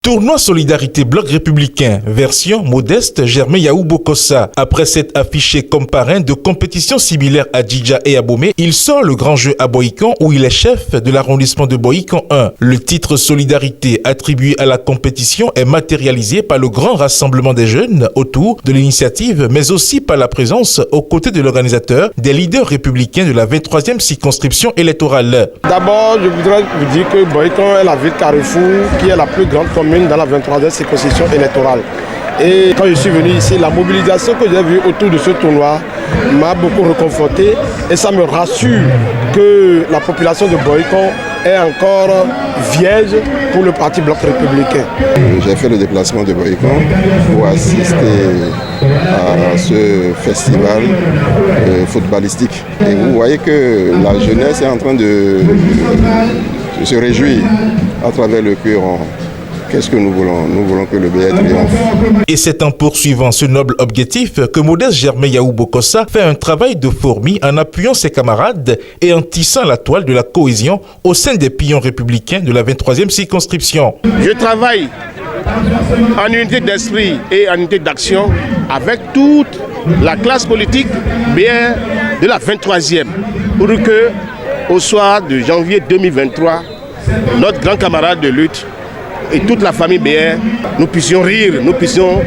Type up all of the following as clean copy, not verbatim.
Tournoi Solidarité Bloc Républicain, version modeste Germain Yaou Bokossa. Après s'être affiché comme parrain de compétitions similaires à Djidja et à Bomé, il sort le grand jeu à Bohican où il est chef de l'arrondissement de Bohican 1. Le titre Solidarité attribué à la compétition est matérialisé par le grand rassemblement des jeunes autour de l'initiative, mais aussi par la présence aux côtés de l'organisateur des leaders républicains de la 23e circonscription électorale. D'abord, je voudrais vous dire que Bohican est la ville Carrefour qui est la plus grande commune dans la 23e circonscription électorale. Et quand je suis venu ici, la mobilisation que j'ai vue autour de ce tournoi m'a beaucoup réconforté et ça me rassure que la population de Bohican est encore vierge pour le Parti Bloc Républicain. J'ai fait le déplacement de Bohican pour assister à ce festival footballistique. Et vous voyez que la jeunesse est en train de se réjouir à travers le Puy-Rond. Qu'est-ce que nous voulons? Nous voulons que le BR triomphe. Et c'est en poursuivant ce noble objectif que Modeste Germain Yaou Bokossa fait un travail de fourmi en appuyant ses camarades et en tissant la toile de la cohésion au sein des pillons républicains de la 23e circonscription. Je travaille en unité d'esprit et en unité d'action avec toute la classe politique BR de la 23e pour que, au soir de janvier 2023, notre grand camarade de lutte et toute la famille BR, nous puissions rire, nous puissions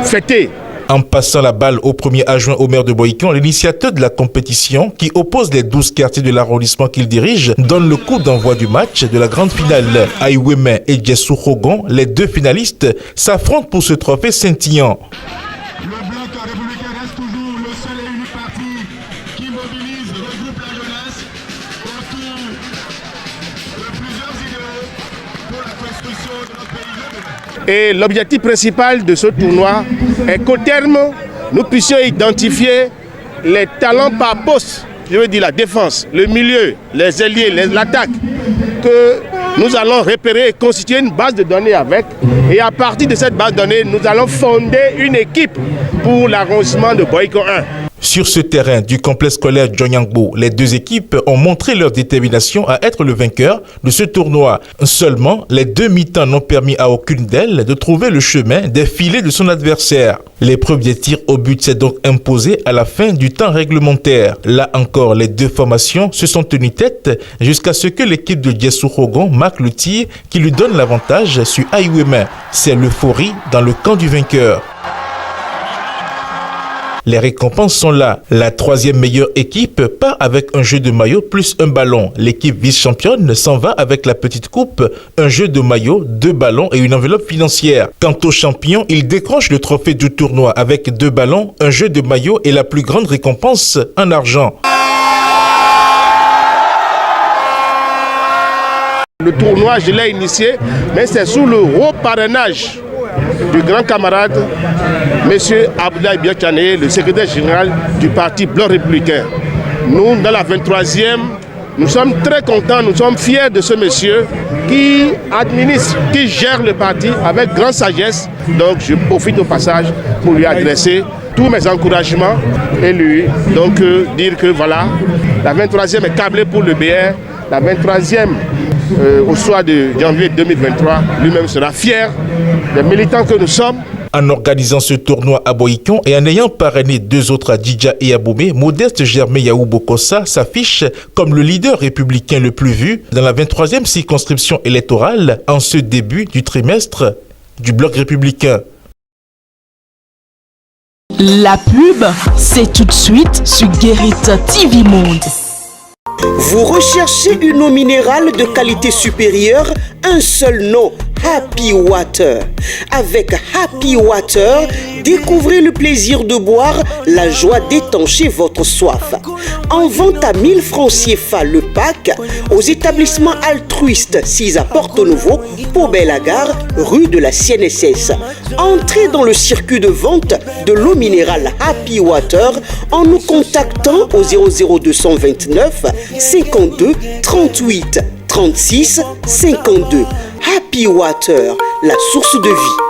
fêter. En passant la balle au premier adjoint au maire de Bohican, l'initiateur de la compétition, qui oppose les 12 quartiers de l'arrondissement qu'il dirige, donne le coup d'envoi du match de la grande finale. Aïweme et Djessou Rogon, les deux finalistes, s'affrontent pour ce trophée scintillant. Le bloc républicain reste toujours le seul et unique parti qui mobilise, regroupe la jeunesse autour de plusieurs idées pour la construction de notre pays. Et l'objectif principal de ce tournoi est qu'au terme, nous puissions identifier les talents par poste, je veux dire la défense, le milieu, les ailiers, l'attaque, que nous allons repérer et constituer une base de données avec. Et à partir de cette base de données, nous allons fonder une équipe pour l'arrondissement de Bohican 1. Sur ce terrain du complexe scolaire Djonyangbo, les deux équipes ont montré leur détermination à être le vainqueur de ce tournoi. Seulement, les deux mi-temps n'ont permis à aucune d'elles de trouver le chemin des filets de son adversaire. L'épreuve des tirs au but s'est donc imposée à la fin du temps réglementaire. Là encore, les deux formations se sont tenues tête jusqu'à ce que l'équipe de Djessou Rogon marque le tir qui lui donne l'avantage sur Aïweme. C'est l'euphorie dans le camp du vainqueur. Les récompenses sont là. La troisième meilleure équipe part avec un jeu de maillot plus un ballon. L'équipe vice-championne s'en va avec la petite coupe, un jeu de maillot, 2 ballons et une enveloppe financière. Quant aux champions, ils décrochent le trophée du tournoi avec 2 ballons, un jeu de maillot et la plus grande récompense en argent. Le tournoi, je l'ai initié, mais c'est sous le haut parrainage du grand camarade, M. Abdoulaye Biachane, le secrétaire général du Parti Bloc Républicain. Nous, dans la 23e, nous sommes très contents, nous sommes fiers de ce monsieur qui administre, qui gère le parti avec grande sagesse. Donc je profite au passage pour lui adresser tous mes encouragements et lui donc dire que voilà, la 23e est câblée pour le BR, la 23e au soir de janvier 2023, lui-même sera fier des militants que nous sommes. En organisant ce tournoi à Bohican et en ayant parrainé 2 autres à Djidja et à Bomé, Modeste Germain Yaou Bokossa s'affiche comme le leader républicain le plus vu dans la 23e circonscription électorale en ce début du trimestre du Bloc républicain. La pub, c'est tout de suite sur Guérit TV Monde. Vous recherchez une eau minérale de qualité supérieure? Un seul nom, Happy Water. Avec Happy Water, découvrez le plaisir de boire, la joie d'étancher votre soif. En vente à 1000 francs CFA le pack, aux établissements altruistes 6 à Porto-Nouveau, Pau-Belle-Gare, rue de la CNSS. Entrez dans le circuit de vente de l'eau minérale Happy Water en nous contactant au 00229 52 38 36 52. Happy Water, la source de vie.